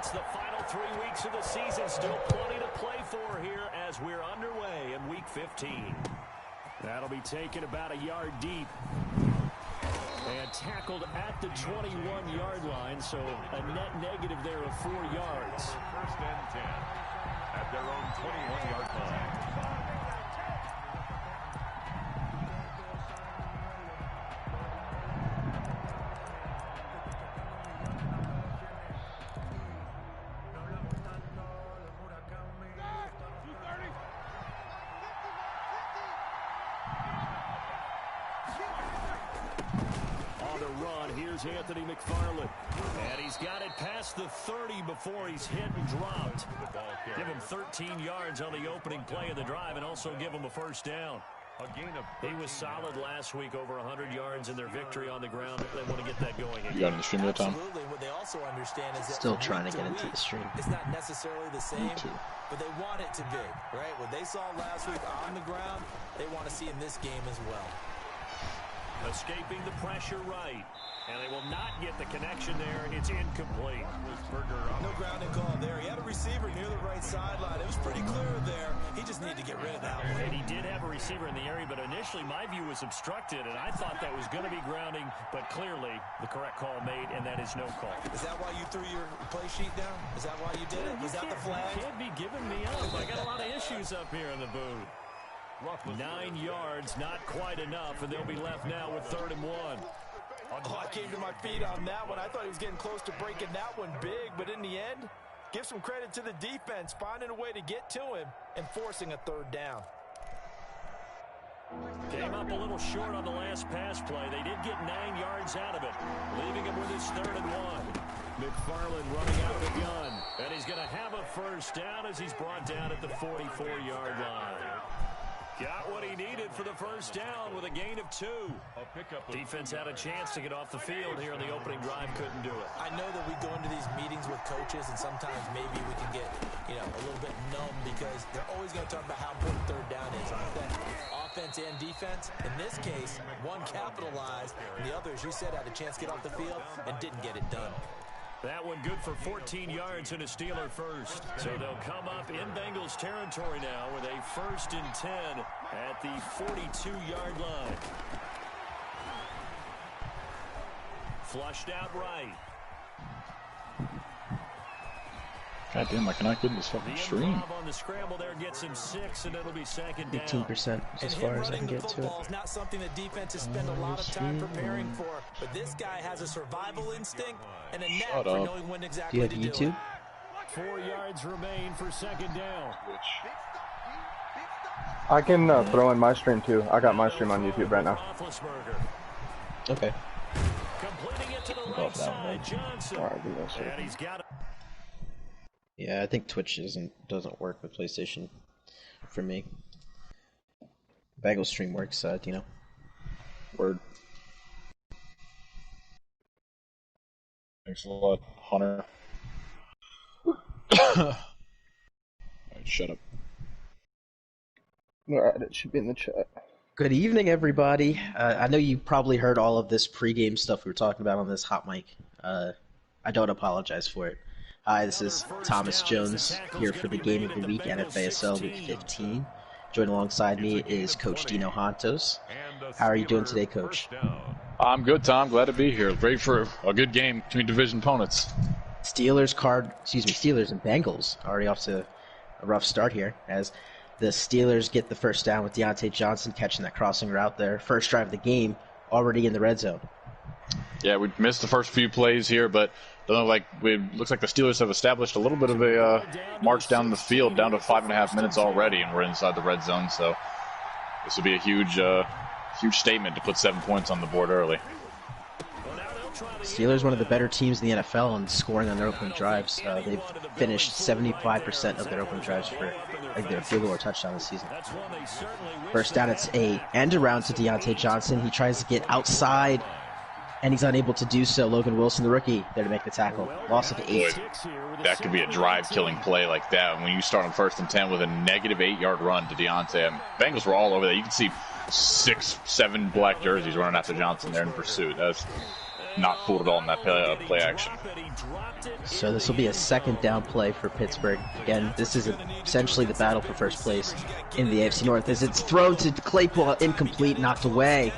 It's the final 3 weeks of the season. Still plenty to play for here as we're underway in Week 15. That'll be taken about a yard deep. And tackled at the 21-yard line, so a net negative there of 4 yards. First and 10 at their own 21-yard line. Anthony McFarland. And he's got it past the 30 before he's hit and dropped. Give him 13 yards on the opening play of the drive and also give him a first down. He was solid last week, over 100 yards in their victory on the ground. They want to get that going again. You got in the stream there, Tom? Absolutely. What they also understand is that still trying to get into the stream. It's not necessarily the same, but they want it to be, right? What they saw last week on the ground, they want to see in this game as well. Escaping the pressure right. And they will not get the connection there. It's incomplete. No grounding call there. He had a receiver near the right sideline. It was pretty clear there. He just needed to get rid of that one. And he did have a receiver in the area, but initially my view was obstructed, and I thought that was going to be grounding, but clearly the correct call made, and that is no call. Is that why you threw your play sheet down? Is that why you did it? Was that the flag? You can't be giving me up. I got a lot of issues up here in the booth. 9 yards, not quite enough, and they'll be left now with 3rd and 1. Oh, I came to my feet on that one. I thought he was getting close to breaking that one big, but in the end, give some credit to the defense, finding a way to get to him and forcing a 3rd down. Came up a little short on the last pass play. They did get 9 yards out of it, leaving him with his 3rd and 1. McFarland running out of the gun, and he's going to have a first down as he's brought down at the 44-yard line. Got what he needed for the first down with a gain of 2. Defense had a chance to get off the field here in the opening drive, couldn't do it. I know that we go into these meetings with coaches, and sometimes maybe we can get, a little bit numb because they're always going to talk about how important 3rd down is, aren't they? Offense and defense. In this case, one capitalized, and the other, as you said, had a chance to get off the field and didn't get it done. That one good for 14 yards and a Steeler first. So they'll come up in Bengals territory now with a 1st and 10 at the 42-yard line. Flushed out right. God damn, I cannot get in this fucking stream. On the scramble there gets him 6, and it'll be 2nd down. 18% as far as I can get to it. Is not something that defenses spend a lot of time preparing for, but this guy has a survival instinct and a knack for knowing when exactly to do it. Do you have YouTube? 4 yards remain for 2nd down. I can throw in my stream too. I got my stream on YouTube right now. Okay. Completing it to the right side, Johnson. And he's got it. Yeah, I think Twitch doesn't work with PlayStation for me. Bagel stream works, Dino. Word. Thanks a lot, Hunter. Alright, shut up. Alright, it should be in the chat. Good evening, everybody. I know you probably heard all of this pregame stuff we were talking about on this hot mic. I don't apologize for it. Hi, this is Thomas Jones here for the Game of the Week, NFASL Week 15. Joined alongside me is Coach Dino Hantos. How are you doing today, Coach? I'm good, Tom. Glad to be here. Ready for a good game between division opponents. Steelers and Bengals already off to a rough start here as the Steelers get the first down with Deontay Johnson catching that crossing route there. First drive of the game, already in the red zone. Yeah, we missed the first few plays here, but looks like the Steelers have established a little bit of a march down the field, down to 5.5 minutes already, and we're inside the red zone. So this would be a huge statement to put 7 points on the board early. Steelers, one of the better teams in the NFL in scoring on their opening drives. They've finished 75% of their opening drives for either a field goal or touchdown this season. First down, it's a end around to Deontay Johnson. He tries to get outside, and he's unable to do so. Logan Wilson, the rookie, there to make the tackle. Loss of 8. Boy, that could be a drive-killing play like that. When you start on 1st and 10 with a negative 8-yard run to Deontay, and Bengals were all over that. You can see 6, 7 black jerseys running after Johnson there in pursuit. not fooled at all in that play action. So this will be a second down play for Pittsburgh. Again, this is essentially the battle for first place in the AFC North as it's thrown to Claypool, incomplete, knocked away.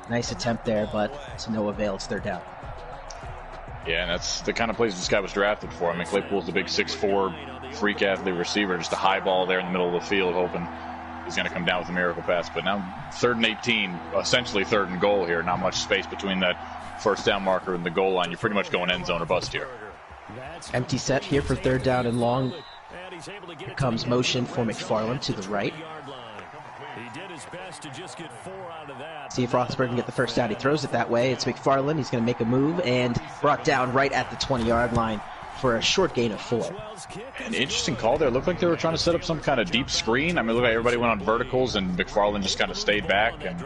Nice attempt there, but to no avail. It's third down. Yeah, and that's the kind of plays this guy was drafted for. I mean, Claypool's the big 6'4", freak athlete receiver, just a high ball there in the middle of the field, hoping he's going to come down with a miracle pass. But now 3rd and 18, essentially 3rd and goal here. Not much space between that first down marker and the goal line. You're pretty much going end zone or bust here. Empty set here for 3rd down and long. Here comes motion for McFarland to the right. See if Roethlisberger can get the first down. He throws it that way. It's McFarland. He's going to make a move and brought down right at the 20-yard line for a short gain of 4. An interesting call there. It looked like they were trying to set up some kind of deep screen. I mean, it looked like everybody went on verticals, and McFarland just kind of stayed back and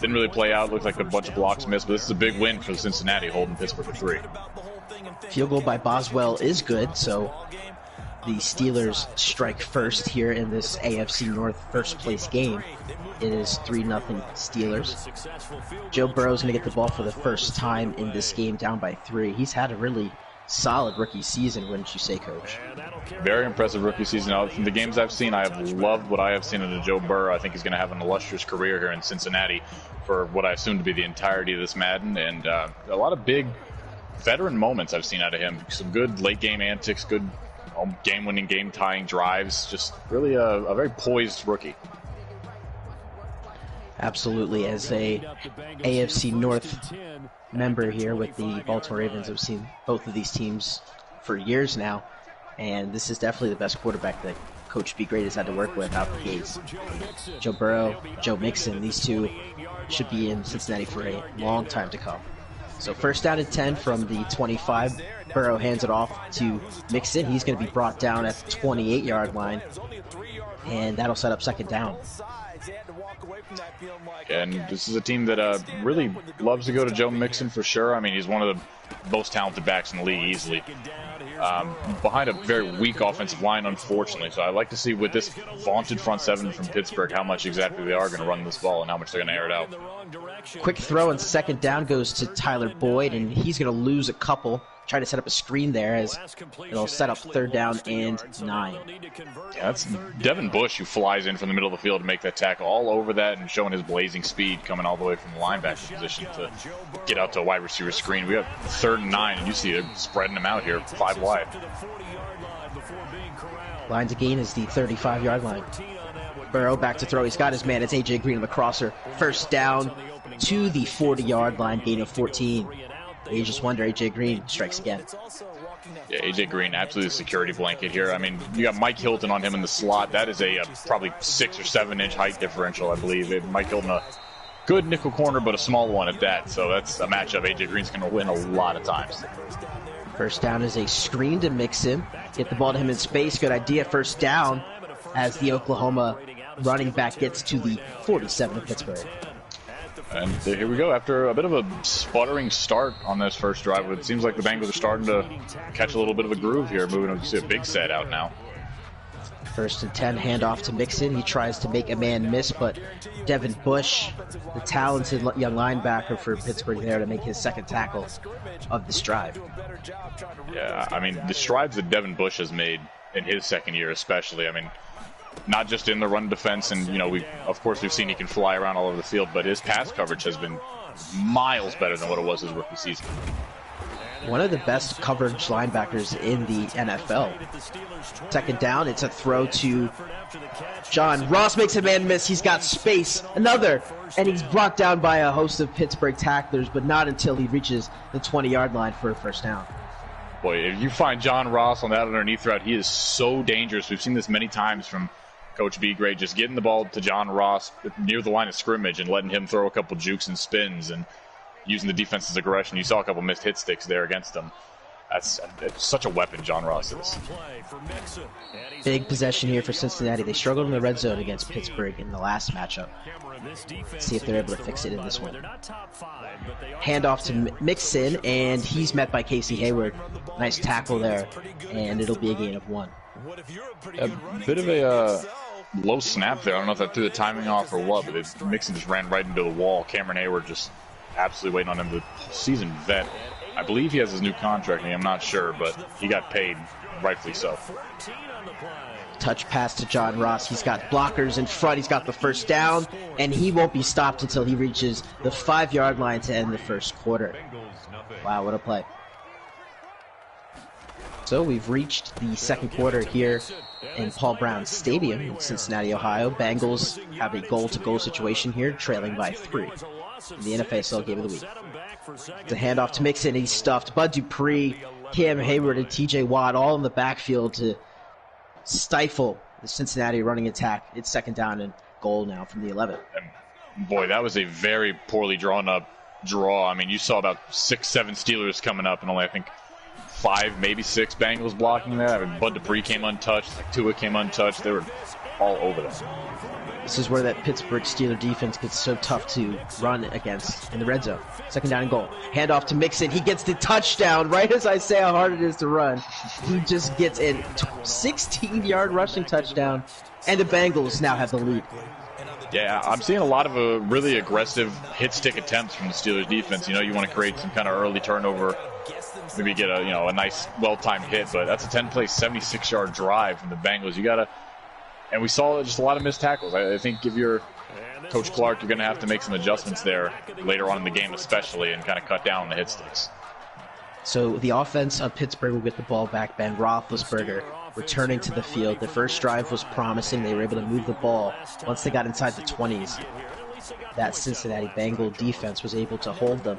didn't really play out. It looked like a bunch of blocks missed, but this is a big win for Cincinnati, holding Pittsburgh for 3. Field goal by Boswell is good, so the Steelers strike first here in this AFC North first place game. It is 3-0 Steelers. Joe Burrow's going to get the ball for the first time in this game, down by 3. He's had a really solid rookie season, wouldn't you say, Coach? Very impressive rookie season. Now, from the games I've seen, I have loved what I have seen of Joe Burrow. I think he's going to have an illustrious career here in Cincinnati for what I assume to be the entirety of this Madden, and a lot of big veteran moments I've seen out of him. Some good late-game antics, good game-winning, game-tying drives. Just really a very poised rookie. Absolutely. As a AFC North member here with the Baltimore Ravens, I've seen both of these teams for years now, and this is definitely the best quarterback that Coach B. Great has had to work with out the gates. Joe Burrow, Joe Mixon, these two should be in Cincinnati for a long time to come. So 1st down and 10 from the 25. Burrow hands it off to Mixon. He's going to be brought down at the 28-yard line, and that'll set up 2nd down. And this is a team that really loves to go to Joe Mixon for sure. I mean, he's one of the most talented backs in the league easily. Behind a very weak offensive line, unfortunately. So I'd like to see with this vaunted front 7 from Pittsburgh how much exactly they are going to run this ball and how much they're going to air it out. Quick throw on 2nd down goes to Tyler Boyd, and he's going to lose a couple. Try to set up a screen there as it'll set up 3rd down and 9. Yeah, that's Devin Bush who flies in from the middle of the field to make that tackle all over that and showing his blazing speed coming all the way from the linebacker position to get out to a wide receiver screen. We got 3rd and 9, and you see it spreading them out here 5 wide. Line to gain is the 35-yard line. Burrow back to throw. He's got his man. It's A.J. Green on the crosser. 1st down to the 40-yard line, gain of 14. You just wonder, A.J. Green strikes again. Yeah, A.J. Green, absolutely a security blanket here. I mean, you got Mike Hilton on him in the slot. That is a probably 6 or 7 inch height differential, I believe. Mike Hilton, a good nickel corner, but a small one at that. So that's a matchup A.J. Green's going to win a lot of times. 1st down is a screen to Mixon. Get the ball to him in space. Good idea. 1st down as the Oklahoma running back gets to the 47 of Pittsburgh. And here we go. After a bit of a sputtering start on this first drive, it seems like the Bengals are starting to catch a little bit of a groove here, moving to see a big set out now. 1st and 10, handoff to Mixon. He tries to make a man miss, but Devin Bush, the talented young linebacker for Pittsburgh, there to make his 2nd tackle of this drive. Yeah, I mean, the strides that Devin Bush has made in his 2nd year especially, I mean, not just in the run defense, and we've seen he can fly around all over the field, but his pass coverage has been miles better than what it was his rookie season. One of the best coverage linebackers in the NFL. 2nd down, it's a throw to John Ross, makes a man miss. He's got space, another, and he's brought down by a host of Pittsburgh tacklers, but not until he reaches the 20-yard line for a 1st down. Boy, if you find John Ross on that underneath route, he is so dangerous. We've seen this many times from Coach B. Great, just getting the ball to John Ross near the line of scrimmage and letting him throw a couple jukes and spins and using the defense's aggression. You saw a couple missed hit sticks there against him. It's such a weapon, John Ross is. Big possession here for Cincinnati. They struggled in the red zone against Pittsburgh in the last matchup. Let's see if they're able to fix it in this one. Handoff to Mixon, and he's met by Casey Hayward. Nice tackle there, and it'll be a gain of 1. A bit of a low snap there. I don't know if that threw the timing off or what, but Mixon just ran right into the wall. Cameron Hayward just absolutely waiting on him. The seasoned vet. I believe he has his new contract, and I'm not sure, but he got paid, rightfully so. Touch pass to John Ross. He's got blockers in front. He's got the first down, and he won't be stopped until he reaches the 5-yard line to end the first quarter. Wow, what a play. So we've reached the second quarter here in Paul Brown Stadium in Cincinnati, Ohio. Bengals have a goal-to-goal situation here, trailing by 3 in the NFASL Game of the Week. The handoff to Mixon. He's stuffed. Bud Dupree, Cam Hayward, and TJ Watt all in the backfield to stifle the Cincinnati running attack. It's second down and goal now from the 11. And boy, that was a very poorly drawn up draw. I mean, you saw about 6-7 Steelers coming up, and only, I think, 5, maybe 6 Bengals blocking that. I mean, Bud Dupree came untouched. Like, Tua came untouched. They were all over that. This is where that Pittsburgh Steelers defense gets so tough to run against in the red zone. Second down and goal. Handoff to Mixon. He gets the touchdown right as I say how hard it is to run. He just gets a 16-yard rushing touchdown, and the Bengals now have the lead. Yeah, I'm seeing a lot of really aggressive hit-stick attempts from the Steelers defense. You know, you want to create some kind of early turnover, maybe get a nice, well-timed hit, but that's a 10-play, 76-yard drive from the Bengals. You got to, and we saw just a lot of missed tackles. I think if you're Coach Clark, you're going to have to make some adjustments there later on in the game, especially, and kind of cut down on the hit sticks. So the offense of Pittsburgh will get the ball back. Ben Roethlisberger returning to the field. The first drive was promising. They were able to move the ball. Once they got inside the 20s, that Cincinnati Bengal defense was able to hold them,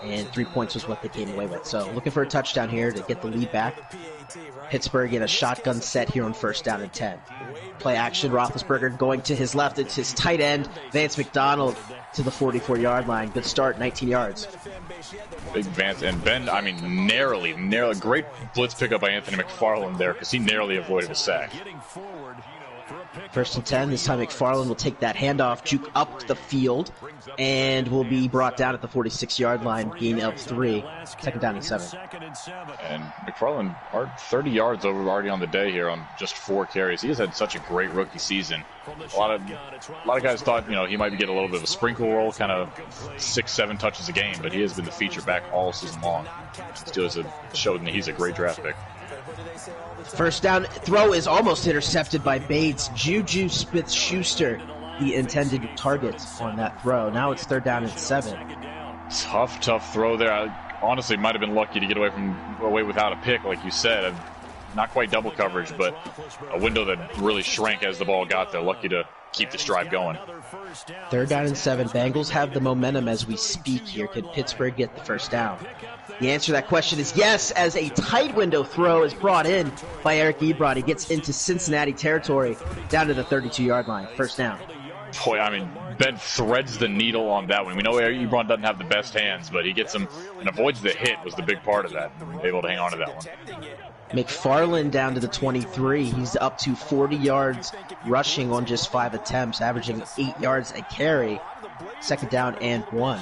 and 3 points was what they came away with. So looking for a touchdown here to get the lead back. Pittsburgh in a shotgun set here on first down and 10. Play action, Roethlisberger going to his left. It's his tight end, Vance McDonald, to the 44-yard line. Good start, 19 yards. Big Vance, and Ben, I mean, narrowly, great blitz pickup by Anthony McFarland there, because he narrowly avoided a sack. First and 10, this time McFarland will take that handoff, juke up the field, and will be brought down at the 46-yard line, gain of 3, second down and 7. And McFarland, 30 yards over already on the day here on just 4 carries. He has had such a great rookie season. A lot of guys thought, he might get a little bit of a sprinkle roll, kind of 6-7 touches a game, but he has been the feature back all season long. Steelers have showed that he's a great draft pick. First down throw is almost intercepted by Bates. Juju Smith-Schuster, the intended target on that throw. Now it's third down and 7. Tough throw there. I honestly might have been lucky to get away without a pick, like you said. Not quite double coverage, but a window that really shrank as the ball got there. Lucky to keep this drive going. Third down and 7. Bengals have the momentum as we speak here. Can Pittsburgh get the first down? The answer to that question is yes, as a tight window throw is brought in by Eric Ebron. He gets into Cincinnati territory down to the 32-yard line. First down. Boy, I mean, Ben threads the needle on that one. We know Ebron doesn't have the best hands, but he gets him and avoids the hit was the big part of that. Able to hang on to that one. McFarland down to the 23. He's up to 40 yards rushing on just 5 attempts, averaging 8 yards a carry. Second down and 1.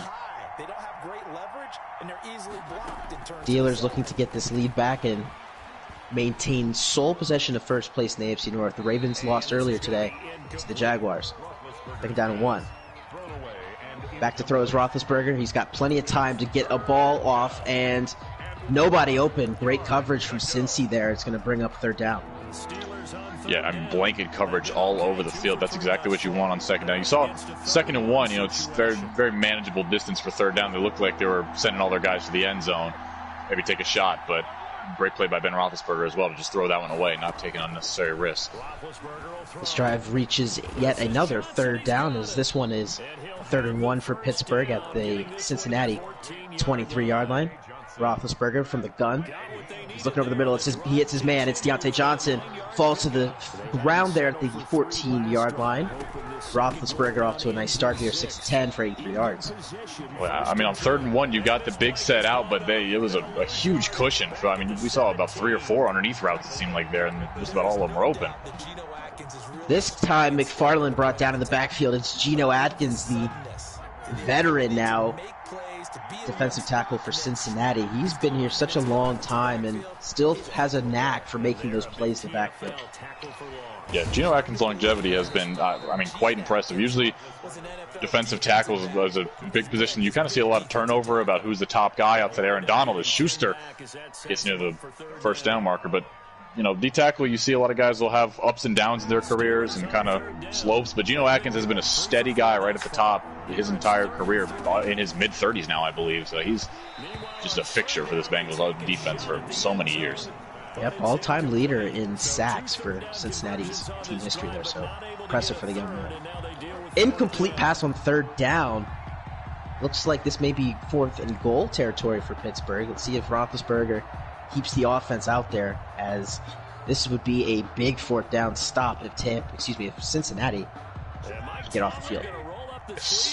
Steelers looking to get this lead back and maintain sole possession of first place in the AFC North. The Ravens lost earlier today to the Jaguars. Second down and 1. Back to throw is Roethlisberger. He's got plenty of time to get a ball off, and nobody open. Great coverage from Cincy there. It's going to bring up third down. Yeah, I mean, blanket coverage all over the field. That's exactly what you want on second down. You saw second and 1, it's very, very manageable distance for third down. They looked like they were sending all their guys to the end zone, maybe take a shot, but great play by Ben Roethlisberger as well to just throw that one away, not taking unnecessary risk. This drive reaches yet another third down, as this one is 3rd and 1 for Pittsburgh at the Cincinnati 23-yard line. Roethlisberger from the gun. He's looking over the middle. He hits his man. It's Deontay Johnson. Falls to the ground there at the 14-yard line. Roethlisberger off to a nice start here, 6-10 for 83 yards. Well, I mean, on 3rd and 1, you got the big set out, but it was a huge cushion. We saw about 3 or 4 underneath routes, it seemed like there, and just about all of them were open. This time, McFarland brought down in the backfield. It's Geno Atkins, the veteran now, defensive tackle for Cincinnati. He's been here such a long time and still has a knack for making those plays in the backfield. Yeah, Geno Atkins' longevity has been, quite impressive. Usually, defensive tackles is a big position. You kind of see a lot of turnover about who's the top guy outside Aaron Donald. As Schuster gets near the first down marker, but D-tackle, you see a lot of guys will have ups and downs in their careers and kind of slopes, but Geno Atkins has been a steady guy right at the top his entire career, in his mid-30s now, I believe. So he's just a fixture for this Bengals defense for so many years. Yep, all-time leader in sacks for Cincinnati's team history there, so impressive for the young man. Incomplete pass on third down. Looks like this may be 4th and goal territory for Pittsburgh. Let's see if Roethlisberger keeps the offense out there, as this would be a big 4th down stop if Cincinnati can get off the field.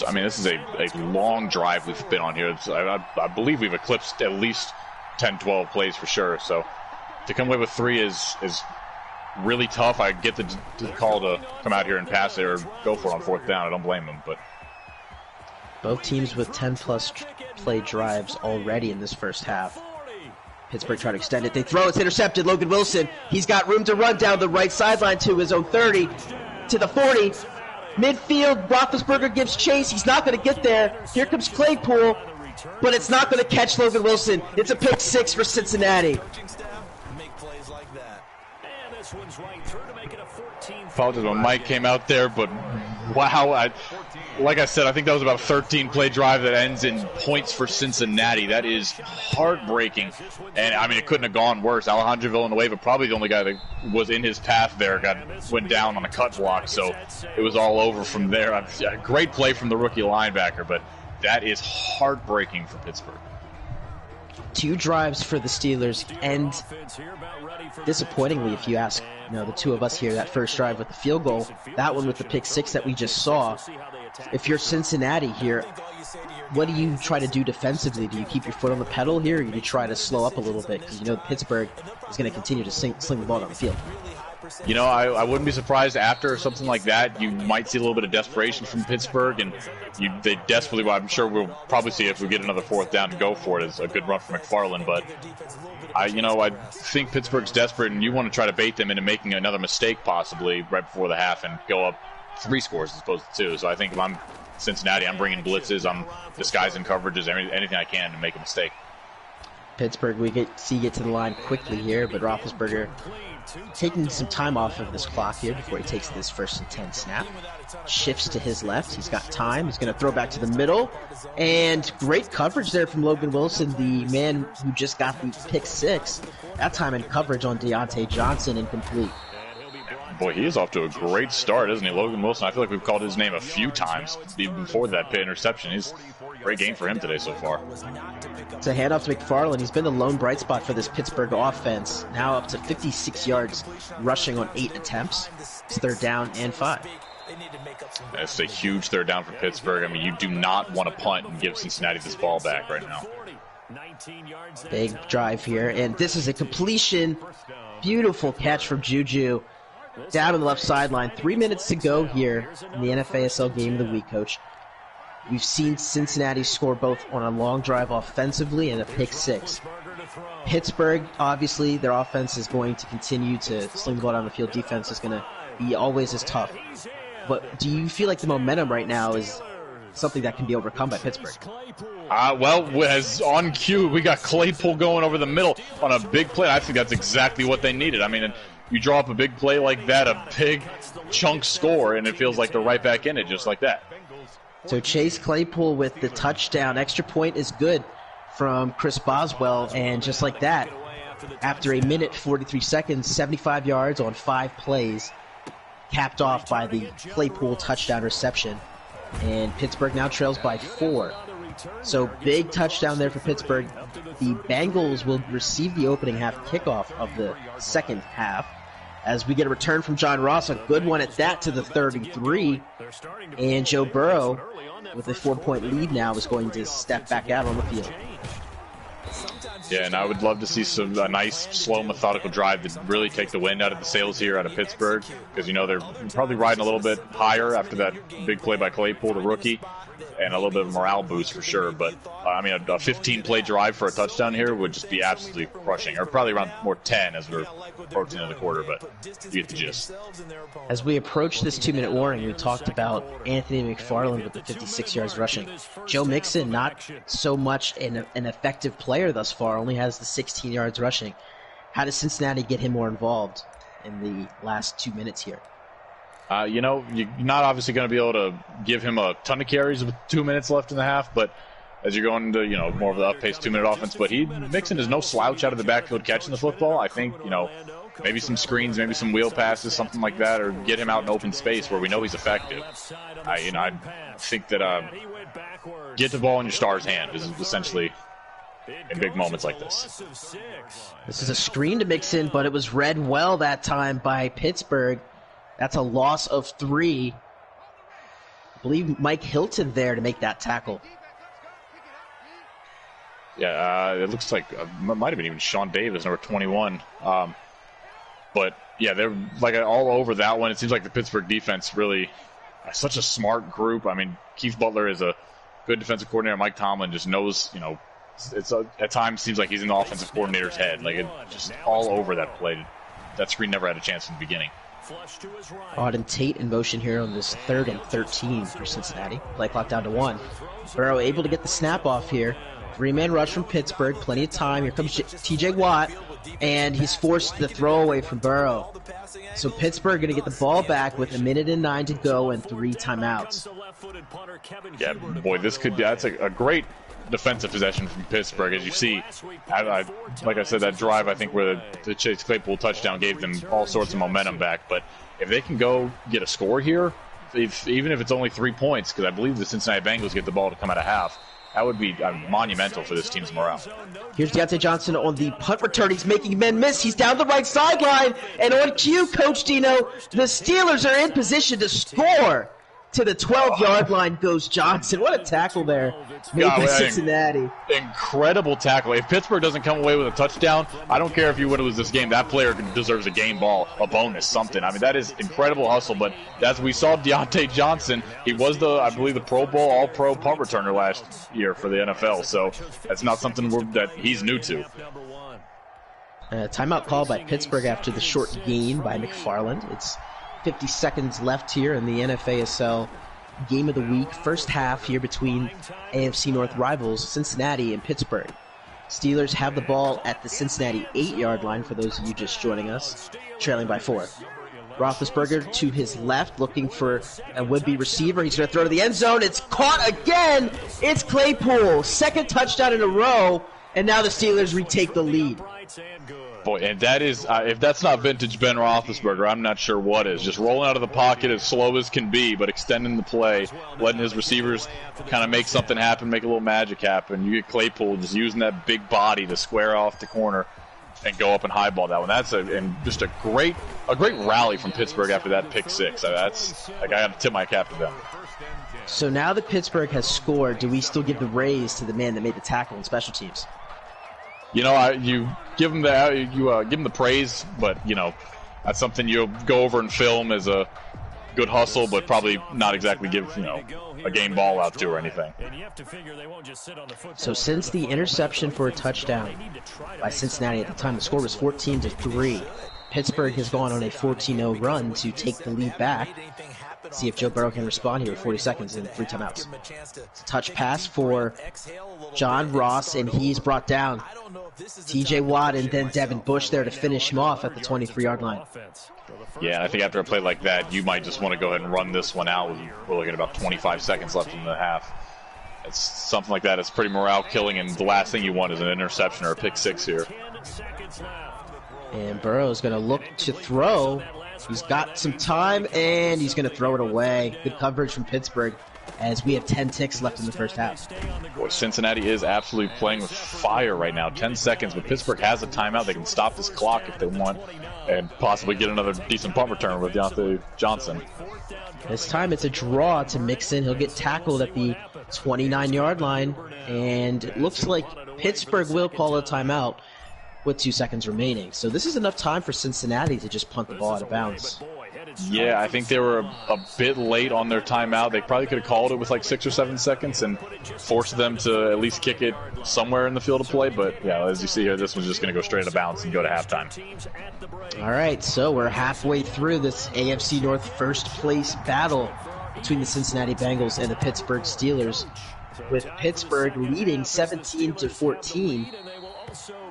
I mean, this is a long drive we've been on here. I believe we've eclipsed at least 10, 12 plays for sure. So to come away with 3 is really tough. I get the call to come out here and pass it or go for it on 4th down. I don't blame them. But both teams with 10-plus play drives already in this first half. Pittsburgh trying to extend it. They throw. It's intercepted. Logan Wilson. He's got room to run down the right sideline to his own 30, to the 40. Midfield, Roethlisberger gives chase. He's not going to get there. Here comes Claypool, but it's not going to catch Logan Wilson. It's a pick 6 for Cincinnati. Apologies when Mike came out there, but wow. Like I said, I think that was about a 13-play drive that ends in points for Cincinnati. That is heartbreaking. And, I mean, it couldn't have gone worse. Alejandro Villanueva, probably the only guy that was in his path there, went down on a cut block, so it was all over from there. A great play from the rookie linebacker, but that is heartbreaking for Pittsburgh. 2 drives for the Steelers end disappointingly, if you ask the two of us here. That first drive with the field goal, that one with the pick 6 that we just saw. If you're Cincinnati here, what do you try to do defensively? Do you keep your foot on the pedal here, or do you try to slow up a little bit? Because Pittsburgh is going to continue to sling the ball down the field. I wouldn't be surprised after something like that. You might see a little bit of desperation from Pittsburgh, and they desperately, I'm sure we'll probably see if we get another 4th down and go for it. It's a good run from McFarland, but I think Pittsburgh's desperate, and you want to try to bait them into making another mistake possibly right before the half and go up 3 scores as opposed to 2. So I think if I'm Cincinnati, I'm bringing blitzes, I'm disguising coverages, anything I can to make a mistake. Pittsburgh, we get to the line quickly here, but Roethlisberger taking some time off of this clock here before he takes this 1st and 10 snap. Shifts to his left. He's got time. He's going to throw back to the middle. And great coverage there from Logan Wilson, the man who just got the pick 6. That time in coverage on Deontay Johnson, incomplete. Boy, he is off to a great start, isn't he? Logan Wilson, I feel like we've called his name a few times even before that pit interception. He's a great game for him today so far. It's a handoff to McFarland. He's been the lone bright spot for this Pittsburgh offense. Now up to 56 yards, rushing on 8 attempts. It's 3rd down and 5. It's a huge 3rd down for Pittsburgh. I mean, you do not want to punt and give Cincinnati this ball back right now. Big drive here, and this is a completion. Beautiful catch from Juju. Down on the left sideline. 3 minutes to go here in the NFASL game of the week, Coach. We've seen Cincinnati score both on a long drive offensively and a pick 6. Pittsburgh, obviously, their offense is going to continue to sling the ball down the field. Defense is going to be always as tough. But do you feel like the momentum right now is something that can be overcome by Pittsburgh? Well, as on cue, we got Claypool going over the middle on a big play. I think that's exactly what they needed. I mean, you draw up a big play like that, a big chunk score, and it feels like they're right back in it just like that. So Chase Claypool with the touchdown. Extra point is good from Chris Boswell, and just like that, after a minute 43 seconds, 75 yards on 5 plays, capped off by the Claypool touchdown reception. And Pittsburgh now trails by 4. So big touchdown there for Pittsburgh. The Bengals will receive the opening half kickoff of the second half as we get a return from John Ross, a good one at that, to the 33. And Joe Burrow, with a 4-point lead now, is going to step back out on the field. Yeah, and I would love to see a nice, slow, methodical drive to really take the wind out of the sails here out of Pittsburgh, because, you know, they're probably riding a little bit higher after that big play by Claypool, the rookie, and a little bit of a morale boost for sure. But, I mean, a 15-play drive for a touchdown here would just be absolutely crushing, or probably around more 10 as we're approaching the quarter, but you get the gist. As we approach this 2-minute warning, we talked about Anthony McFarland with the 56 yards rushing. Joe Mixon, not so much an effective player thus far, only has the 16 yards rushing. How does Cincinnati get him more involved in the last 2 minutes here? You know, you're not obviously going to be able to give him a ton of carries with 2 minutes left in the half, but as you're going into, you know, more of the up-paced 2-minute offense, but Mixon is no slouch out of the backfield catching the football. I think, you know, maybe some screens, maybe some wheel passes, something like that, or get him out in open space where we know he's effective. I think that get the ball in your star's hand is essentially in big moments like this. This is a screen to Mixon, but it was read well that time by Pittsburgh. That's a loss of 3. I believe Mike Hilton there to make that tackle. Yeah, it looks like it might have been even Sean Davis, number 21. But, yeah, they're like all over that one. It seems like the Pittsburgh defense really such a smart group. I mean, Keith Butler is a good defensive coordinator. Mike Tomlin just knows, you know, at times seems like he's in the offensive coordinator's head. Like, it just all over that play. That screen never had a chance in the beginning. Auden Tate in motion here on this 3rd and 13 for Cincinnati. Play clock down to 1. Burrow able to get the snap off here. 3-man rush from Pittsburgh. Plenty of time. Here comes T.J. Watt, and he's forced the throwaway from Burrow. So Pittsburgh going to get the ball back with 1:09 to go and 3 timeouts. Yeah, boy, that's a great defensive possession from Pittsburgh. As you see, like I said, that drive, I think, where the Chase Claypool touchdown gave them all sorts of momentum back. But if they can go get a score here, even if it's only 3 points, because I believe the Cincinnati Bengals get the ball to come out of half, that would be monumental for this team's morale. Here's Deontay Johnson on the punt return. He's making men miss. He's down the right sideline. And on cue, Coach Dino, the Steelers are in position to score. To the 12-yard line goes Johnson. What a tackle there made by Cincinnati. Incredible tackle. If Pittsburgh doesn't come away with a touchdown, I don't care if you would lose this game. That player deserves a game ball, a bonus, something. I mean, that is incredible hustle. But as we saw Deontay Johnson, he was I believe, the Pro Bowl All-Pro punt returner last year for the NFL. So that's not something that he's new to. Timeout call by Pittsburgh after the short gain by McFarland. It's 50 seconds left here in the NFASL Game of the Week. First half here between AFC North rivals Cincinnati and Pittsburgh. Steelers have the ball at the Cincinnati 8-yard line for those of you just joining us, trailing by 4. Roethlisberger to his left, looking for a would-be receiver. He's going to throw to the end zone. It's caught again. It's Claypool. Second touchdown in a row, and now the Steelers retake the lead. Boy, and that is, if that's not vintage Ben Roethlisberger, I'm not sure what is. Just rolling out of the pocket as slow as can be, but extending the play, letting his receivers kind of make something happen, make a little magic happen. You get Claypool just using that big body to square off the corner and go up and highball that one. That's just a great rally from Pittsburgh after that pick six. That's like, I got to tip my cap to them. So now that Pittsburgh has scored, do we still give the raise to the man that made the tackle in special teams? You know, you give him the praise, but you know that's something you'll go over and film as a good hustle, but probably not exactly give a game ball out to or anything. So since the interception for a touchdown by Cincinnati at the time, the score was 14-3. Pittsburgh has gone on a 14-0 run to take the lead back. See if Joe Burrow can respond here with 40 seconds and 3 timeouts. Touch pass for John Ross, and he's brought down. T.J. Watt and then Devin Bush there to finish him off at the 23-yard line. Yeah, and I think after a play like that, you might just want to go ahead and run this one out. We're looking at about 25 seconds left in the half. It's something like that. It's pretty morale-killing, and the last thing you want is an interception or a pick six here. And Burrow's going to look to throw. He's got some time, and he's going to throw it away. Good coverage from Pittsburgh. as we have 10 ticks left in the first half. Boy, Cincinnati is absolutely playing with fire right now. 10 seconds, but Pittsburgh has a timeout. They can stop this clock if they want and possibly get another decent punt return with Deontay Johnson. This time it's a draw to Mixon. He'll get tackled at the 29-yard line, and it looks like Pittsburgh will call a timeout with 2 seconds remaining. So this is enough time for Cincinnati to just punt the ball out of bounds. Yeah, I think they were a bit late on their timeout. They probably could have called it with like 6 or 7 seconds and forced them to at least kick it somewhere in the field of play. But yeah, as you see here, this one's just going to go straight out of bounds and go to halftime. All right, so we're halfway through this AFC North first place battle between the Cincinnati Bengals and the Pittsburgh Steelers, with Pittsburgh leading 17-14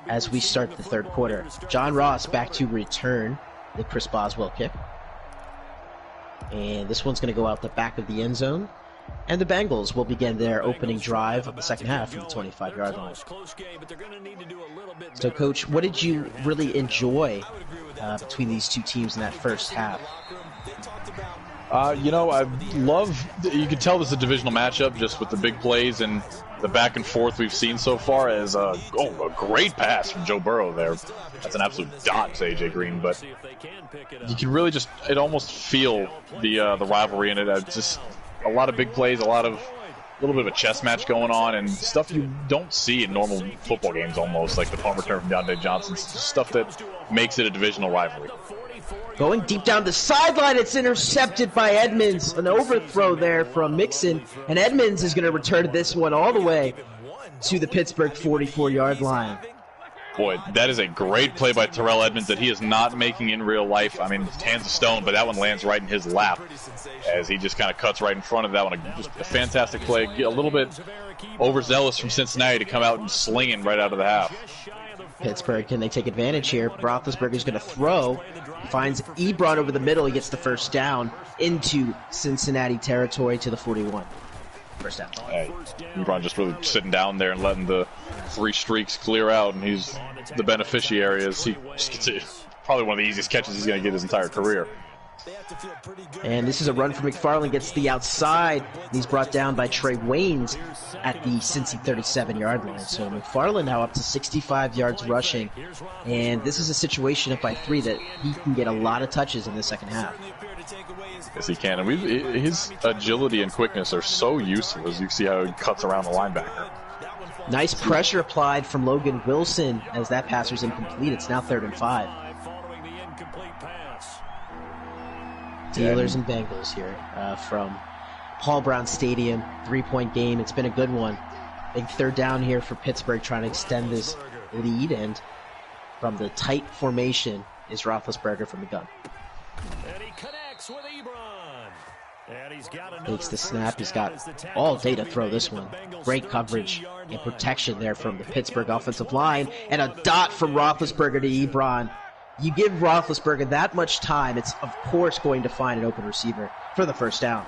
as we start the third quarter. John Ross back to return the Chris Boswell kick. And this one's going to go out the back of the end zone. And the Bengals will begin their opening drive of the second half from the 25-yard line. So, Coach, what did you really enjoy between these two teams in that first half? You know, I love, you can tell this is a divisional matchup just with the big plays and the back and forth we've seen so far. As a great pass from Joe Burrow there. That's an absolute dot to AJ Green, but you can really just, it almost feel the rivalry in it. Just a lot of big plays, a little bit of a chess match going on, and stuff you don't see in normal football games almost, like the punt return from Deontay Johnson. Stuff that makes it a divisional rivalry. Going deep down the sideline, it's intercepted by Edmonds. An overthrow there from Mixon, and Edmonds is going to return this one all the way to the Pittsburgh 44-yard line. Boy, that is a great play by Terrell Edmonds that he is not making in real life. I mean, his hands of stone, but that one lands right in his lap as he just kind of cuts right in front of that one. Just a fantastic play. A little bit overzealous from Cincinnati to come out and slinging right out of the half. Pittsburgh, can they take advantage here? Roethlisberger's going to throw. Finds Ebron over the middle. He gets the first down into Cincinnati territory to the 41. First down. Ebron just really sitting down there and letting the 3 streaks clear out, and he's the beneficiary as he just gets it. Probably one of the easiest catches he's going to get his entire career. And this is a run for McFarland, gets the outside. He's brought down by Trey Waynes at the Cincy 37-yard line. So McFarland now up to 65 yards rushing. And this is a situation up by 3 that he can get a lot of touches in the second half. Yes, he can. And his agility and quickness are so useful, as you see how he cuts around the linebacker. Nice pressure applied from Logan Wilson as that pass was incomplete. It's now 3rd and 5. Steelers and Bengals here from Paul Brown Stadium. 3-point game. It's been a good one. Big third down here for Pittsburgh, trying to extend this lead. And from the tight formation is Roethlisberger from the gun. And he connects with Ebron. And he's got takes the snap. He's got all day to throw this one. Great coverage and protection there from the Pittsburgh offensive line. And a dot from Roethlisberger to Ebron. You give Roethlisberger that much time, it's of course going to find an open receiver for the first down.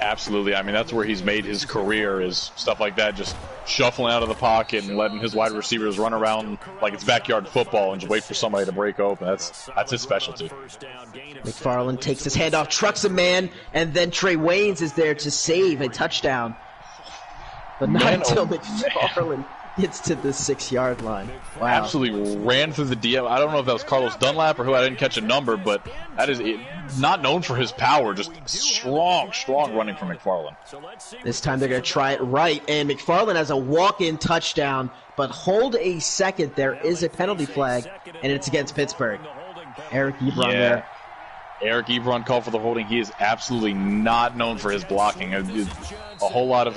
Absolutely. I mean, that's where he's made his career, is stuff like that, just shuffling out of the pocket and letting his wide receivers run around like it's backyard football and just wait for somebody to break open. That's his specialty. McFarland takes his hand off, trucks a man, and then Trey Waynes is there to save a touchdown. But not until McFarland gets to the 6-yard line. Wow. Absolutely ran through the DM. I don't know if that was Carlos Dunlap or who. I didn't catch a number, but that is not known for his power. Just strong running from McFarland. This time they're going to try it right, and McFarland has a walk-in touchdown, but hold a second. There is a penalty flag, and it's against Pittsburgh. Eric Ebron there. Eric Ebron called for the holding. He is absolutely not known for his blocking. A whole lot of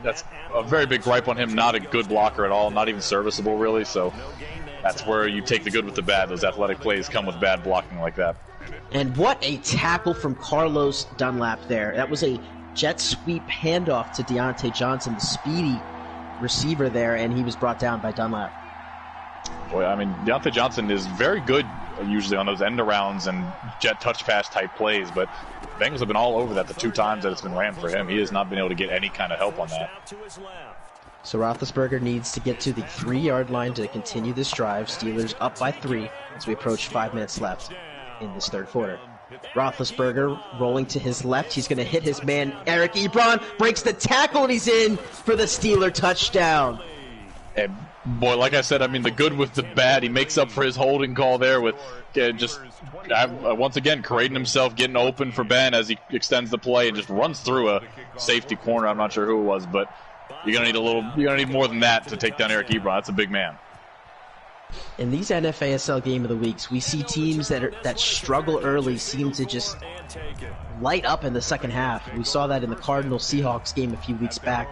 that's a very big gripe on him. Not a good blocker at all. Not even serviceable, really. So that's where you take the good with the bad. Those athletic plays come with bad blocking like that. And what a tackle from Carlos Dunlap there. That was a jet sweep handoff to Deontay Johnson, the speedy receiver there, and he was brought down by Dunlap. Boy, I mean, Deontay Johnson is very good usually on those end arounds and jet touch pass type plays, but Bengals have been all over that the 2 times that it's been ran for him. He has not been able to get any kind of help on that. So Roethlisberger needs to get to the 3-yard line to continue this drive. Steelers up by 3 as we approach 5 minutes left in this third quarter. Roethlisberger rolling to his left. He's going to hit his man, Eric Ebron. Breaks the tackle, and he's in for the Steeler touchdown. And boy, like I said, I mean, the good with the bad. He makes up for his holding call there with once again creating himself, getting open for Ben as he extends the play and just runs through a safety corner. I'm not sure who it was, but you're gonna need more than that to take down Eric Ebron. That's a big man. In these NFASL Game of the Weeks, we see teams that struggle early seem to just light up in the second half. We saw that in the Cardinals-Seahawks game a few weeks back,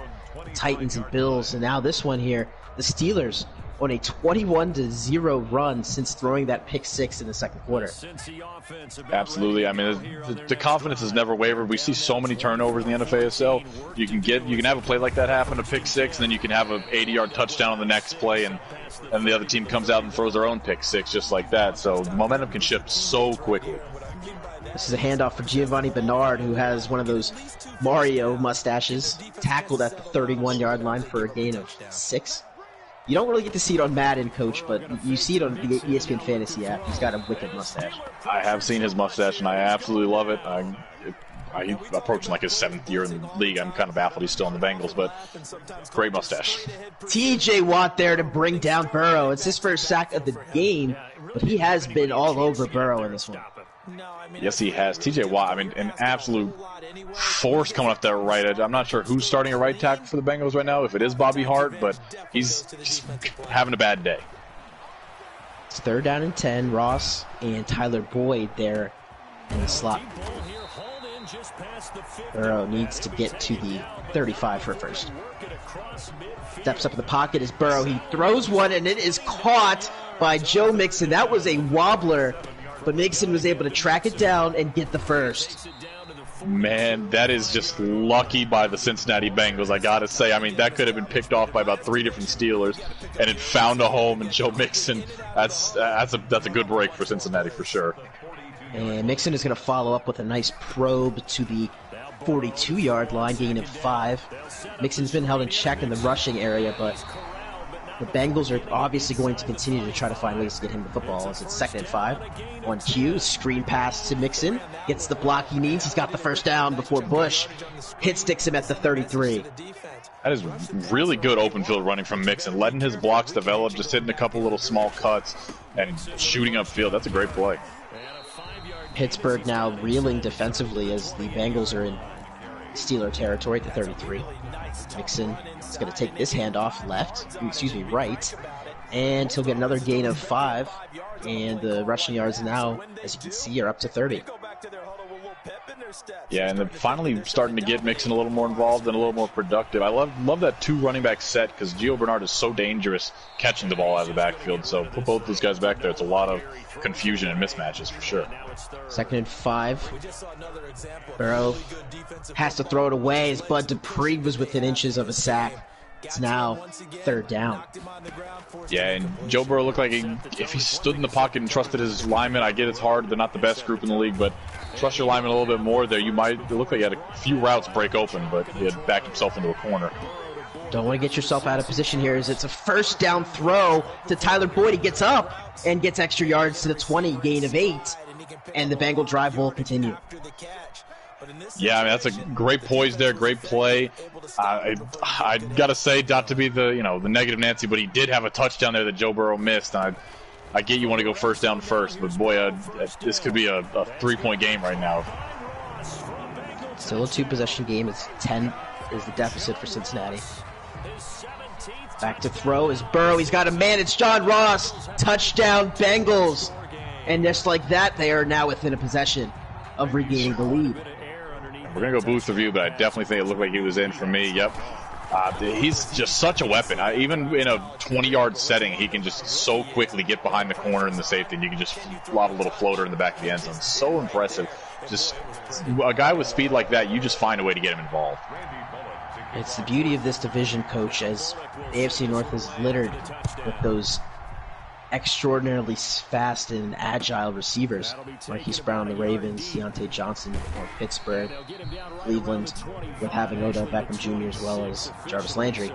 Titans and Bills, and now this one here, the Steelers on a 21-0 run since throwing that pick six in the second quarter. Absolutely. I mean, the confidence has never wavered. We see so many turnovers in the NFASL. You can have a play like that happen, a pick six, and then you can have an 80-yard touchdown on the next play, and the other team comes out and throws their own pick six just like that. So momentum can shift so quickly. This is a handoff for Giovanni Bernard, who has one of those Mario mustaches, tackled at the 31-yard line for a gain of 6. You don't really get to see it on Madden, Coach, but you see it on the ESPN Fantasy app. He's got a wicked mustache. I have seen his mustache, and I absolutely love it. He's approaching like his 7th year in the league. I'm kind of baffled he's still in the Bengals, but great mustache. T.J. Watt there to bring down Burrow. It's his first sack of the game, but he has been all over Burrow in this one. Yes, he has. T.J. Watt, I mean, an absolute force coming up that right edge. I'm not sure who's starting a right tackle for the Bengals right now, if it is Bobby Hart, but he's just having a bad day. It's 3rd down and 10. Ross and Tyler Boyd there in the slot. Burrow needs to get to the 35 for first. Steps up in the pocket is Burrow. He throws one, and it is caught by Joe Mixon. That was a wobbler, but Mixon was able to track it down and get the first. Man, that is just lucky by the Cincinnati Bengals, I gotta say. I mean, that could have been picked off by about 3 different Steelers, and it found a home in Joe Mixon. That's a good break for Cincinnati for sure. And Mixon is going to follow up with a nice probe to the 42-yard line, gain of 5. Mixon's been held in check in the rushing area, but the Bengals are obviously going to continue to try to find ways to get him the football as it's 2nd and 5. On cue, screen pass to Mixon. Gets the block he needs. He's got the first down before Bush hit sticks him at the 33. That is really good open field running from Mixon, letting his blocks develop, just hitting a couple little small cuts and shooting upfield. That's a great play. Pittsburgh now reeling defensively as the Bengals are in Steeler territory at the 33. Mixon is going to take this handoff right, and he'll get another gain of 5, and the rushing yards now, as you can see, are up to 30. Yeah, and they're finally starting to get Mixon a little more involved and a little more productive. I love that 2 running back set because Gio Bernard is so dangerous catching the ball out of the backfield. So put both those guys back there. It's a lot of confusion and mismatches for sure. 2nd and 5. Burrow has to throw it away as Bud Dupree was within inches of a sack. It's now 3rd down. Yeah, and Joe Burrow looked like if he stood in the pocket and trusted his linemen, I get it's hard. They're not the best group in the league, but trust your lineman a little bit more there. It looked like he had a few routes break open, but he had backed himself into a corner. Don't want to get yourself out of position here as it's a 1st down throw to Tyler Boyd. He gets up and gets extra yards to the 20, gain of 8, and the Bengal drive will continue. Yeah, I mean, that's a great poise there, great play. I gotta say, not to be the negative Nancy, but he did have a touchdown there that Joe Burrow missed. I get you want to go 1st down first, but boy, this could be a 3-point game right now. Still a 2-possession game. It's 10 is the deficit for Cincinnati. Back to throw is Burrow. He's got a man. It's John Ross. Touchdown, Bengals. And just like that, they are now within a possession of regaining the lead. We're going to go booth review, but I definitely think it looked like he was in for me. Yep. He's just such a weapon. Even in a 20-yard setting, he can just so quickly get behind the corner and the safety, and you can just lob a little floater in the back of the end zone. So impressive. Just a guy with speed like that, you just find a way to get him involved. It's the beauty of this division, Coach, as AFC North is littered with those extraordinarily fast and agile receivers. Marquise Brown on the Ravens, Deontay Johnson on Pittsburgh, Cleveland with having Odell Beckham Jr. as well as Jarvis Landry.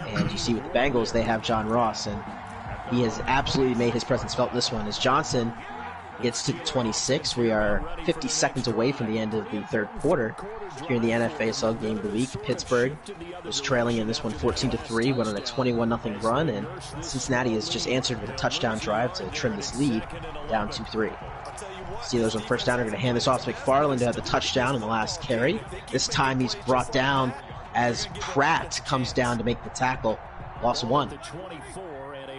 And you see with the Bengals, they have John Ross, and he has absolutely made his presence felt in this one as Johnson Gets to the 26. We are 50 seconds away from the end of the third quarter. Here in the NFASL game of the week, Pittsburgh was trailing in this one 14-3, went on a 21-0 run, and Cincinnati has just answered with a touchdown drive to trim this lead down 2-3. Steelers on first down are going to hand this off to McFarland to have the touchdown in the last carry. This time he's brought down as Pratt comes down to make the tackle. Loss 1.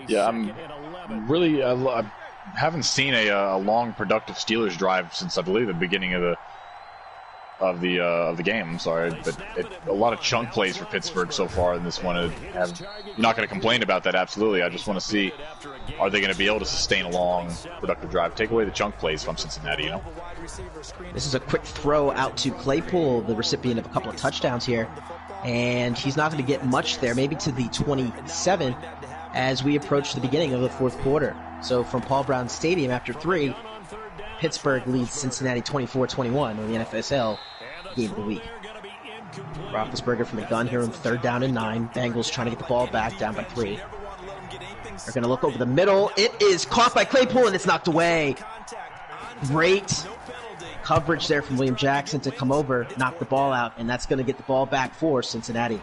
Yeah, I'm really... I haven't seen a long, productive Steelers drive since, I believe, the beginning of the game. I'm sorry, but a lot of chunk plays for Pittsburgh so far in this one. I'm not going to complain about that, absolutely. I just want to see, are they going to be able to sustain a long, productive drive? Take away the chunk plays from Cincinnati, you know? This is a quick throw out to Claypool, the recipient of a couple of touchdowns here. And he's not going to get much there, maybe to the 27, as we approach the beginning of the fourth quarter. So from Paul Brown Stadium after 3, Pittsburgh leads Cincinnati 24-21 in the NFASL game of the week. Roethlisberger from the gun here on third down and 9. Bengals trying to get the ball back, down by 3. They're going to look over the middle. It is caught by Claypool, and it's knocked away. Great coverage there from William Jackson to come over, knock the ball out, and that's going to get the ball back for Cincinnati.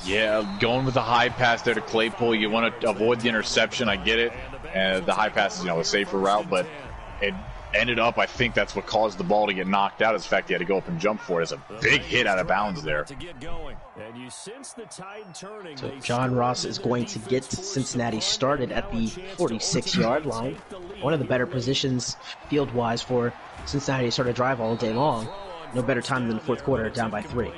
Yeah, going with the high pass there to Claypool. You want to avoid the interception, I get it. And the high pass is, a safer route, but it ended up, I think that's what caused the ball to get knocked out, is the fact he had to go up and jump for it. It's a big hit out of bounds there. So John Ross is going to get Cincinnati started at the 46-yard line. One of the better positions field-wise for Cincinnati to start a drive all day long. No better time than the fourth quarter, down by 3.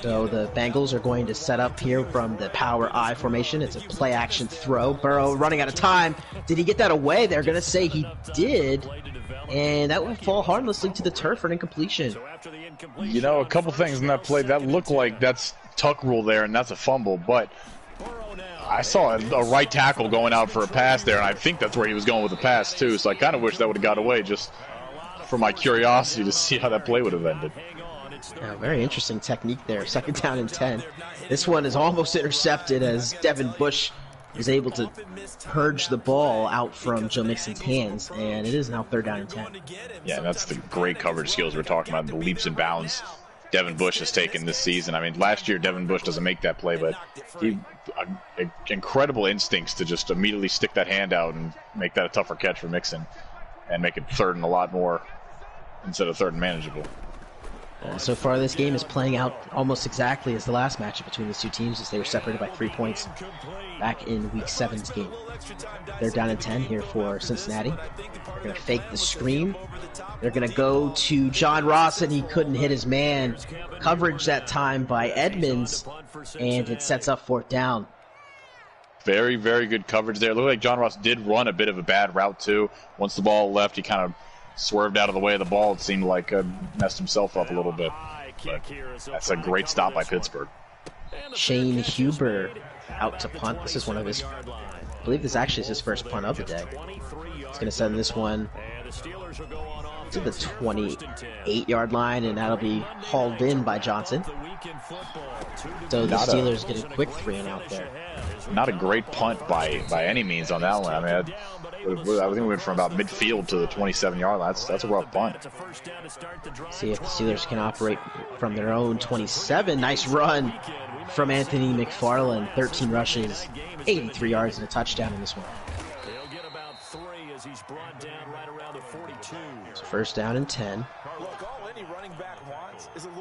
So the Bengals are going to set up here from the power I formation. It's a play-action throw. Burrow running out of time. Did he get that away? They're going to say he did. And that will fall harmlessly to the turf for an incompletion. A couple things in that play. That looked like that's tuck rule there, and that's a fumble. But I saw a right tackle going out for a pass there, and I think that's where he was going with the pass, too. So I kind of wish that would have got away, just for my curiosity to see how that play would have ended. Yeah, very interesting technique there. Second down and 10. This one is almost intercepted as Devin Bush is able to purge the ball out from Joe Mixon's hands, and it is now third down and 10. Yeah, that's the great coverage skills we're talking about, the leaps and bounds Devin Bush has taken this season. I mean, last year Devin Bush doesn't make that play, but he incredible instincts to just immediately stick that hand out and make that a tougher catch for Mixon and make it third and a lot more instead of third and manageable. So far, this game is playing out almost exactly as the last matchup between these two teams, as they were separated by 3 points back in Week 7's game. They're down in 10 here for Cincinnati. They're going to fake the screen. They're going to go to John Ross, and he couldn't hit his man. Coverage that time by Edmonds, and it sets up fourth down. Very, very good coverage there. It looked like John Ross did run a bit of a bad route, too. Once the ball left, he kind of swerved out of the way of the ball. It seemed like messed himself up a little bit. But that's a great stop by Pittsburgh. Shane Huber out to punt. This is one of his, I believe this actually is his first punt of the day. He's going to send this one to the 28-yard line, and that'll be hauled in by Johnson. So the Steelers get a quick 3-and-out there. Not a great punt by any means on that one. I mean, I think we went from about midfield to the 27-yard line. That's a rough punt. See if the Steelers can operate from their own 27. Nice run from Anthony McFarland. 13 rushes, 83 yards, and a touchdown in this one. So first down and 10.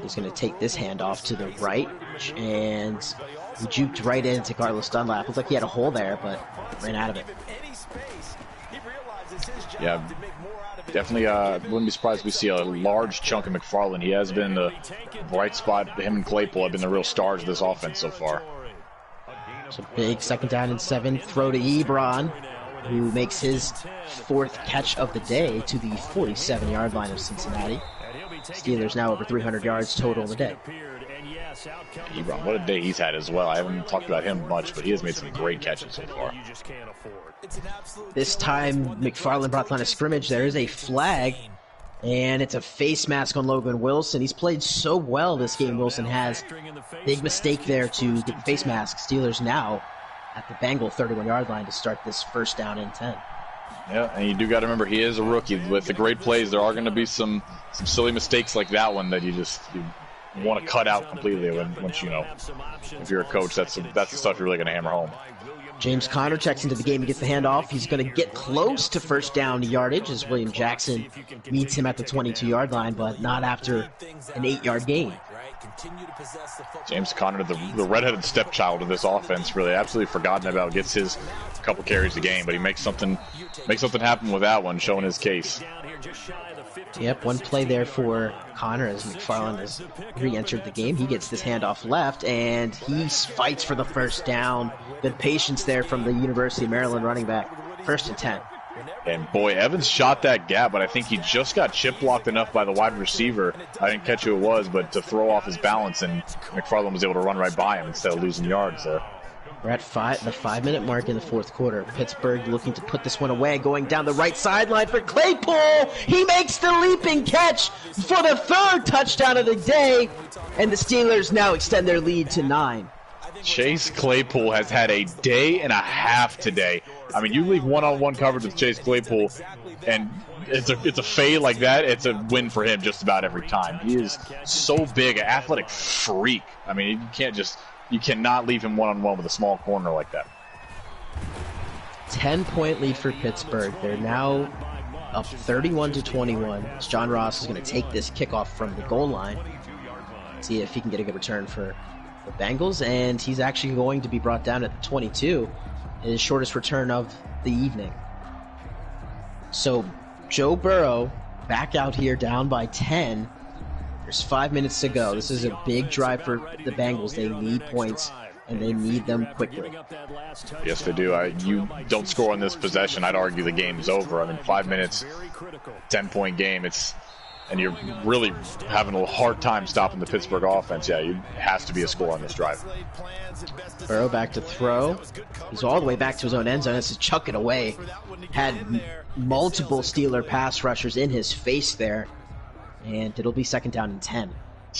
He's going to take this handoff to the right, and he juked right into Carlos Dunlap. Looked like he had a hole there, but ran out of it. Yeah, definitely wouldn't be surprised if we see a large chunk of McFarland. He has been the bright spot. Him and Claypool have been the real stars of this offense so far. So big second down and 7. Throw to Ebron, who makes his fourth catch of the day to the 47-yard line of Cincinnati. Steelers now over 300 yards total in the day. Ebron, what a day he's had as well. I haven't talked about him much, but he has made some great catches so far. This time, McFarland brought the line of scrimmage. There is a flag, and it's a face mask on Logan Wilson. He's played so well this game, Wilson has. Big mistake there to get the face mask. Steelers now at the Bengal 31-yard line to start this first down and 10. Yeah, and you do got to remember he is a rookie. With the great plays, there are going to be some silly mistakes like that one that you want to cut out completely. Once you know, if you're a coach, that's the stuff you're really going to hammer home. James Conner checks into the game. He gets the handoff. He's going to get close to first down yardage as William Jackson meets him at the 22-yard line, but not after an 8-yard gain. James Conner, the redheaded stepchild of this offense, really absolutely forgotten about. Gets his couple carries a game, but he makes something happen with that one, showing his case. Yep, one play there for Conner as McFarland has re-entered the game. He gets this handoff left, and he fights for the first down. Good patience there from the University of Maryland running back. 1st and 10. And boy, Evans shot that gap, but I think he just got chip blocked enough by the wide receiver. I didn't catch who it was, but to throw off his balance, and McFarland was able to run right by him instead of losing yards there. We're at the 5-minute mark in the 4th quarter. Pittsburgh looking to put this one away, going down the right sideline for Claypool. He makes the leaping catch for the 3rd touchdown of the day, and the Steelers now extend their lead to 9. Chase Claypool has had a day and a half today. I mean, you leave one-on-one coverage with Chase Claypool, and it's a fade like that, it's a win for him just about every time. He is so big, an athletic freak. I mean, you cannot leave him one-on-one with a small corner like that. 10-point lead for Pittsburgh. They're now up 31-21. John Ross is going to take this kickoff from the goal line. See if he can get a good return for the Bengals, and he's actually going to be brought down at the 22, his shortest return of the evening. So Joe Burrow back out here down by 10. There's 5 minutes to go. This is a big drive for the Bengals. They need points, and they need them quickly. Yes, they do. You don't score on this possession, I'd argue the game's over. I mean, 5 minutes, 10-point game. And you're really having a hard time stopping the Pittsburgh offense. Yeah, it has to be a score on this drive. Burrow back to throw. He's all the way back to his own end zone. Has to chuck it away. Had multiple Steeler pass rushers in his face there. And it'll be 2nd down and 10.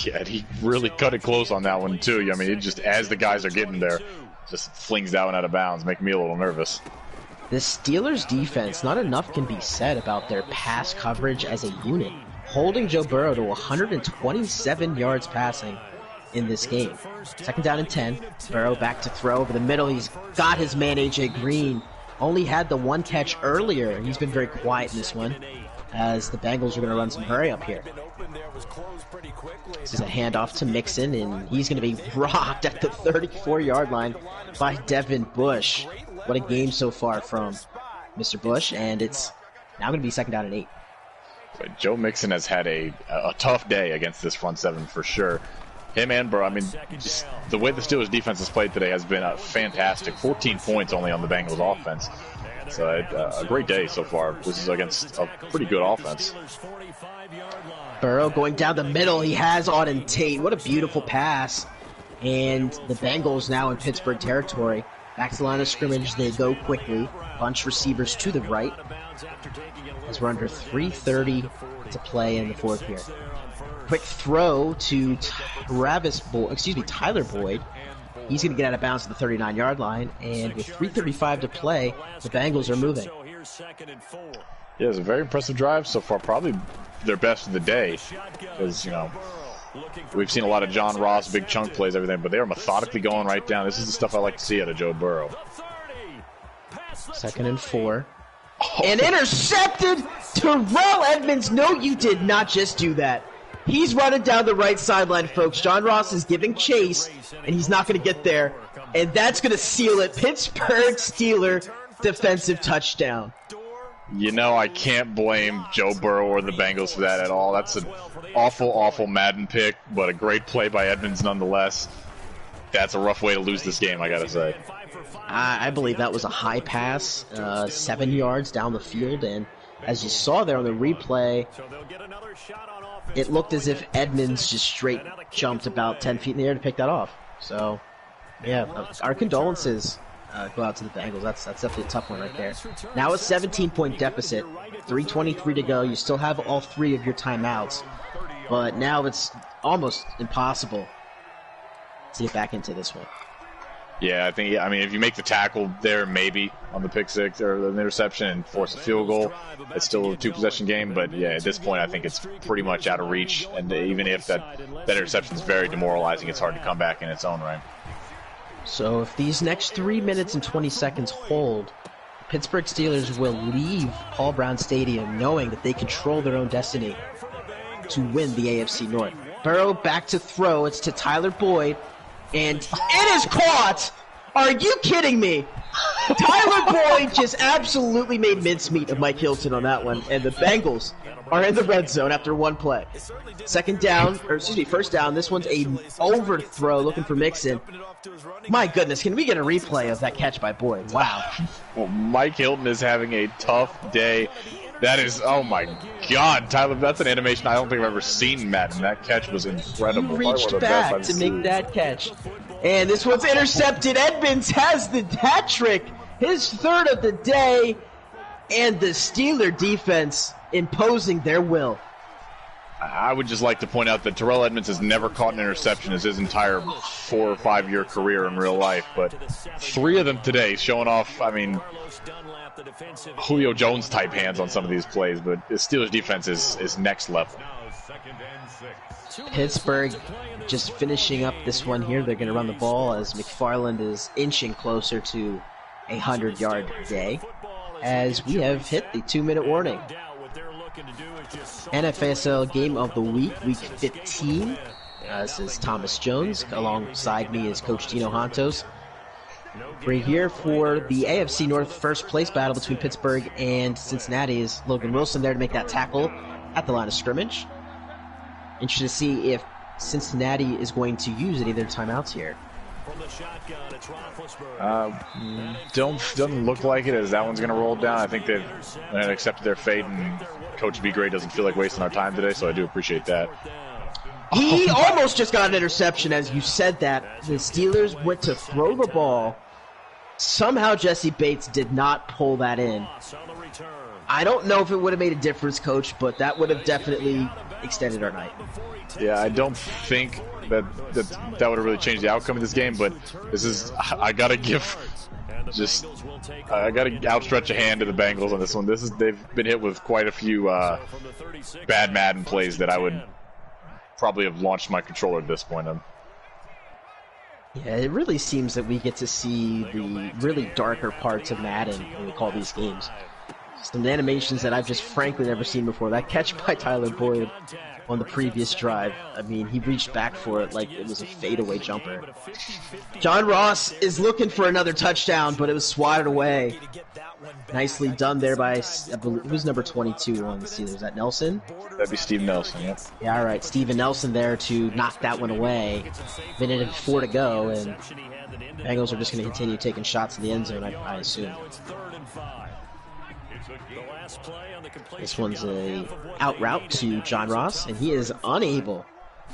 Yeah, he really cut it close on that one, too. I mean, it just, as the guys are getting there, just flings that one out of bounds, making me a little nervous. The Steelers' defense, not enough can be said about their pass coverage as a unit, holding Joe Burrow to 127 yards passing in this game. 2nd down and 10. Burrow back to throw over the middle. He's got his man, A.J. Green. Only had the one catch earlier. He's been very quiet in this one, as the Bengals are going to run some hurry up here. This is a handoff to Mixon, and he's going to be rocked at the 34-yard line by Devin Bush. What a game so far from Mr. Bush, and it's now going to be 2nd down and 8. But Joe Mixon has had a tough day against this front seven for sure. Him and Burrow, I mean, just the way the Steelers defense has played today has been fantastic. 14 points only on the Bengals offense. So a great day so far. This is against a pretty good offense. Burrow going down the middle. He has Auden Tate. What a beautiful pass. And the Bengals now in Pittsburgh territory. Back to the line of scrimmage. They go quickly. Bunch receivers to the right. As we're under 3:30 to play in the 4th here. Quick throw to Tyler Boyd. He's going to get out of bounds at the 39-yard line, and with 3:35 to play, the Bengals are moving. Yeah, it's a very impressive drive so far. Probably their best of the day, because we've seen a lot of John Ross, big chunk plays, everything, but they are methodically going right down. This is the stuff I like to see out of Joe Burrow. 2nd and 4. And intercepted! Terrell Edmonds, no, you did not just do that. He's running down the right sideline, folks. John Ross is giving chase, and he's not going to get there. And that's going to seal it. Pittsburgh Steeler defensive touchdown. I can't blame Joe Burrow or the Bengals for that at all. That's an awful, awful Madden pick, but a great play by Edmonds nonetheless. That's a rough way to lose this game, I got to say. I believe that was a high pass, 7 yards down the field, and as you saw there on the replay, it looked as if Edmonds just straight jumped about 10 feet in the air to pick that off. So, yeah, our condolences go out to the Bengals. That's definitely a tough one right there. Now a 17-point deficit, 3:23 to go. You still have all 3 of your timeouts, but now it's almost impossible to get back into this one. Yeah, I mean, if you make the tackle there, maybe on the pick six or the interception and force a field goal, it's still a 2-possession game. But yeah, at this point, I think it's pretty much out of reach. And even if that interception is very demoralizing, it's hard to come back in its own right. So if these next 3 minutes and 20 seconds hold, Pittsburgh Steelers will leave Paul Brown Stadium knowing that they control their own destiny to win the AFC North. Burrow back to throw. It's to Tyler Boyd. And it is caught! Are you kidding me? Tyler Boyd just absolutely made mincemeat of Mike Hilton on that one, and the Bengals are in the red zone after one play. First down. This one's a overthrow looking for Mixon. My goodness, can we get a replay of that catch by Boyd? Wow. Well, Mike Hilton is having a tough day. That is, oh my God, Tyler, that's an animation I don't think I've ever seen, Matt, and that catch was incredible. He reached back to make that catch. And this one's intercepted. Edmonds has the hat trick, his third of the day, and the Steeler defense imposing their will. I would just like to point out that Terrell Edmonds has never caught an interception in his entire 4 or 5 year career in real life, but 3 of them today, showing off, I mean, Julio Jones type hands on some of these plays, but the Steelers defense is next level. Pittsburgh just finishing up this one here. They're going to run the ball as McFarland is inching closer to a 100-yard day as we have hit the 2-minute warning. NFASL Game of the Week, Week 15. This is Thomas Jones. Alongside me is Coach Dino Hantos. We're here for the AFC North first place battle between Pittsburgh and Cincinnati. Is Logan Wilson there to make that tackle at the line of scrimmage. Interested to see if Cincinnati is going to use any of their timeouts here. Doesn't look like it, as that one's going to roll down. I think they've accepted their fate, and Coach B. Gray doesn't feel like wasting our time today, so I do appreciate that. He almost just got an interception as you said that. The Steelers went to throw the ball. Somehow Jesse Bates did not pull that in. I don't know if it would have made a difference, Coach, but that would have definitely extended our night. Yeah, I don't think that would have really changed the outcome of this game, but I gotta outstretch a hand to the Bengals on this one. They've been hit with quite a few bad Madden plays that I would probably have launched my controller at this point. Yeah, it really seems that we get to see the really darker parts of Madden when we call these games. Some animations that I've just frankly never seen before. That catch by Tyler Boyd on the previous drive. I mean, he reached back for it like it was a fadeaway jumper. John Ross is looking for another touchdown, but it was swatted away. Nicely done there by, I believe, who's number 22 on the Steelers? Is that Nelson? That'd be Steve Nelson, yeah. Yeah, all right. Steven Nelson there to knock that one away. Minute and 4 to go, and Bengals are just going to continue taking shots in the end zone, I assume. This one's a out route to John Ross, and he is unable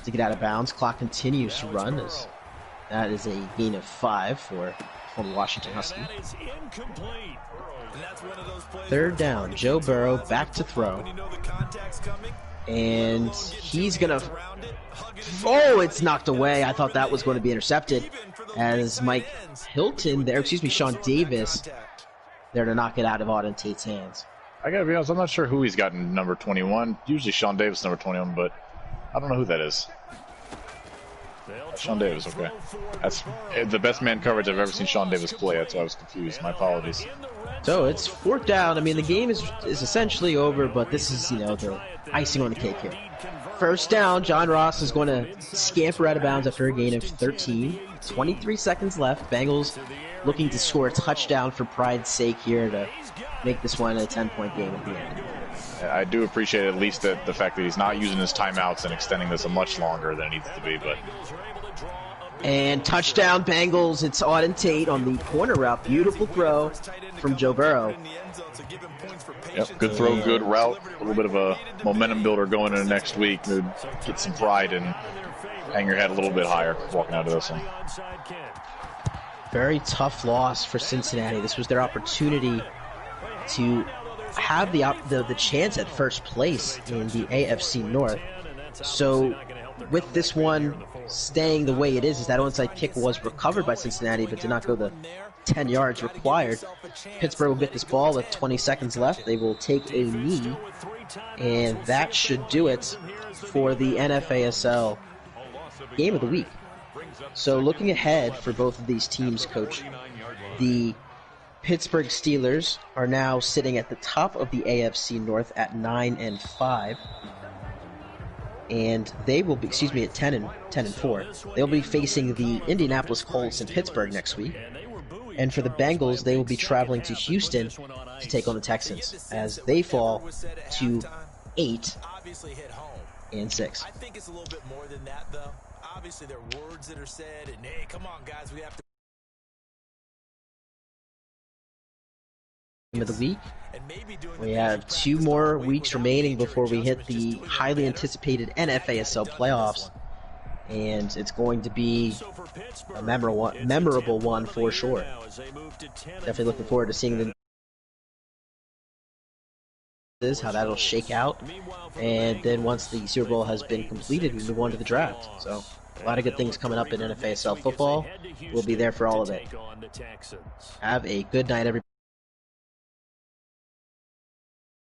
to get out of bounds. Clock continues to run. As that is a gain of 5 for the Washington Husky. Third down, Joe Burrow back to throw. And he's going to... Oh, it's knocked away. I thought that was going to be intercepted as Sean Davis there to knock it out of Auden Tate's hands. I gotta be honest, I'm not sure who he's got in number 21. Usually Sean Davis number 21, but I don't know who that is. Sean Davis, okay. That's the best man coverage I've ever seen Sean Davis play. That's why I was confused. My apologies. So it's 4th down. I mean, the game is essentially over, but this is, the icing on the cake here. First down, John Ross is going to scamper out of bounds after a gain of 13. 23 seconds left. Bengals looking to score a touchdown for pride's sake here to make this one a 10-point game at the end. I do appreciate at least the fact that he's not using his timeouts and extending this a much longer than it needs to be. But and touchdown Bengals. It's Auden Tate on the corner route. Beautiful throw from Joe Burrow. Yep, good throw, good route. A little bit of a momentum builder going into next week to get some pride and hang your head a little bit higher walking out of this one. Very tough loss for Cincinnati. This was their opportunity to have the chance at first place in the AFC North. So with this one staying the way it is that onside kick was recovered by Cincinnati but did not go the 10 yards required. Pittsburgh will get this ball with 20 seconds left. They will take a knee, and that should do it for the NFASL game of the week. So looking ahead for both of these teams, Coach, the Pittsburgh Steelers are now sitting at the top of the AFC North at 9-5. And they will be, at 10-4. They'll be facing the Indianapolis Colts in Pittsburgh next week. And for the Bengals, they will be traveling to Houston to take on the Texans as they fall to 8-6. I think it's a little bit more than that, though. Obviously, there are words that are said, and hey, come on, guys, we have to. Of the week. We have 2 more weeks remaining before we hit the highly anticipated NFASL playoffs, and it's going to be a memorable one for sure. Definitely looking forward to seeing how that'll shake out, and then once the Super Bowl has been completed, we move on to the draft. So a lot of good things coming up in NFASL football. We'll be there for all of it. Have a good night, everybody.